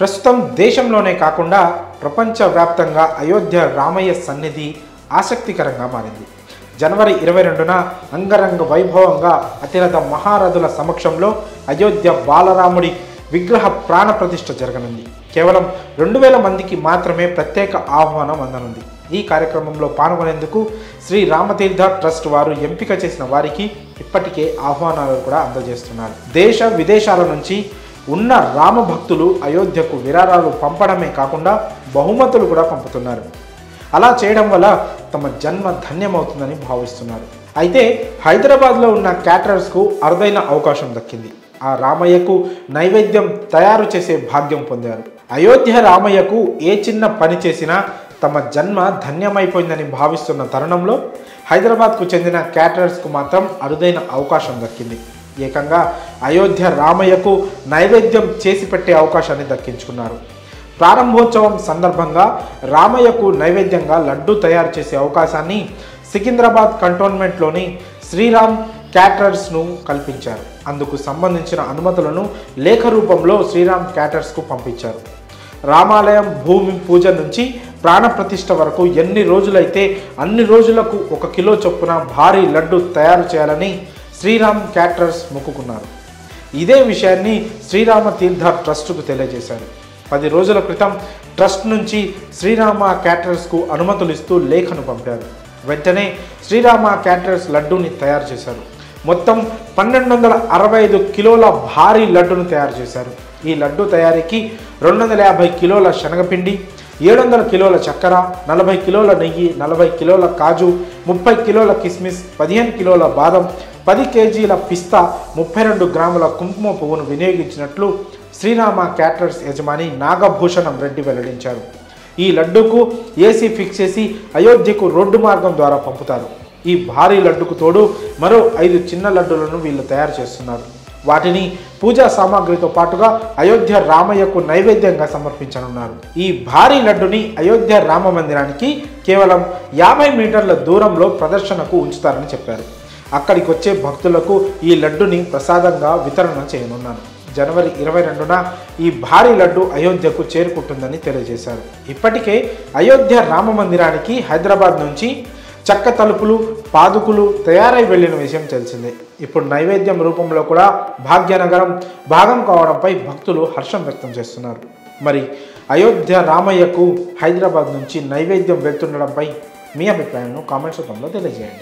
ప్రస్తుతం దేశంలోనే కాకుండా ప్రపంచవ్యాప్తంగా అయోధ్య రామయ్య సన్నిధి ఆసక్తికరంగా మారింది. జనవరి 22న అంగరంగ వైభవంగా అతిరథ మహారథుల సమక్షంలో అయోధ్య బాలరాముడి విగ్రహ ప్రాణ ప్రతిష్ఠ జరగనుంది. కేవలం 2000 మందికి మాత్రమే ప్రత్యేక ఆహ్వానం అందనుంది. ఈ కార్యక్రమంలో పాల్గొనేందుకు శ్రీ రామతీర్థ ట్రస్ట్ వారు ఎంపిక చేసిన వారికి ఇప్పటికే ఆహ్వానాలు కూడా అందజేస్తున్నారు. దేశ విదేశాల నుంచి ఉన్న రామ భక్తులు అయోధ్యకు విరాళాలు పంపడమే కాకుండా బహుమతులు కూడా పంపుతున్నారు. అలా చేయడం వల్ల తమ జన్మ ధన్యమవుతుందని భావిస్తున్నారు. అయితే హైదరాబాద్లో ఉన్న క్యాటరర్స్కు అరుదైన అవకాశం దక్కింది. ఆ రామయ్యకు నైవేద్యం తయారు చేసే భాగ్యం పొందారు. అయోధ్య రామయ్యకు ఏ చిన్న పని చేసినా తమ జన్మ ధన్యమైపోయిందని భావిస్తున్న తరుణంలో హైదరాబాద్కు చెందిన క్యాటరర్స్కు మాత్రం అరుదైన అవకాశం దక్కింది. ఏకంగా అయోధ్య రామయ్యకు నైవేద్యం చేసి పెట్టే అవకాశాన్ని దక్కించుకున్నారు. ప్రారంభోత్సవం సందర్భంగా రామయ్యకు నైవేద్యంగా లడ్డు తయారు చేసే అవకాశాన్ని సికింద్రాబాద్ కంటోన్మెంట్లోని శ్రీరామ్ క్యాటరర్స్ను కల్పించారు. అందుకు సంబంధించిన అనుమతులను లేఖ రూపంలో శ్రీరామ్ క్యాటరర్స్కు పంపించారు. రామాలయం భూమి పూజ నుంచి ప్రాణప్రతిష్ఠ వరకు ఎన్ని రోజులైతే అన్ని రోజులకు 1 కిలో చొప్పున భారీ లడ్డు తయారు చేయాలని శ్రీరామ్ క్యాటరర్స్ మొక్కుకున్నారు. ఇదే విషయాన్ని శ్రీరామ తీర్థ ట్రస్టుకు తెలియజేశారు. 10 రోజుల క్రితం ట్రస్ట్ నుంచి శ్రీరామ క్యాటరర్స్కు అనుమతులు ఇస్తూ లేఖను పంపారు. వెంటనే శ్రీరామ క్యాటరర్స్ లడ్డూని తయారు చేశారు. మొత్తం 1265 కిలోల భారీ లడ్డును తయారు చేశారు. ఈ లడ్డు తయారీకి 250 కిలోల శనగపిండి, 700 కిలోల చక్కెర, 40 కిలోల నెయ్యి, 40 కిలోల కాజు, 30 కిలోల కిస్మిస్, 15 కిలోల బాదం, 10 కేజీల పిస్తా, 32 గ్రాముల కుంకుమ పువ్వును వినియోగించినట్లు శ్రీరామ క్యాటరర్స్ యజమాని నాగభూషణం రెడ్డి వెల్లడించారు. ఈ లడ్డూకు ఏసీ ఫిక్స్ చేసి అయోధ్యకు రోడ్డు మార్గం ద్వారా పంపుతారు. ఈ భారీ లడ్డుకు తోడు మరో 5 చిన్న లడ్డులను వీళ్ళు తయారు చేస్తున్నారు. వాటిని పూజా సామాగ్రితో పాటుగా అయోధ్య రామయ్యకు నైవేద్యంగా సమర్పించనున్నారు. ఈ భారీ లడ్డుని అయోధ్య రామ మందిరానికి కేవలం 50 మీటర్ల దూరంలో ప్రదర్శనకు ఉంచుతారని చెప్పారు. అక్కడికి వచ్చే భక్తులకు ఈ లడ్డుని ప్రసాదంగా వితరణ చేయనున్నారు. జనవరి 22న ఈ భారీ లడ్డు అయోధ్యకు చేరుకుంటుందని తెలియజేశారు. ఇప్పటికే అయోధ్య రామ మందిరానికి హైదరాబాద్ నుంచి చెక్క తలుపులు, పాదుకులు తయారై వెళ్లిన విషయం తెలిసిందే. ఇప్పుడు నైవేద్యం రూపంలో కూడా భాగ్యనగరం భాగం కావడంపై భక్తులు హర్షం వ్యక్తం చేస్తున్నారు. మరి అయోధ్య రామయ్యకు హైదరాబాద్ నుంచి నైవేద్యం వెళ్తుండడంపై మీ అభిప్రాయాలను కామెంట్స్ రూపంలో తెలియజేయండి.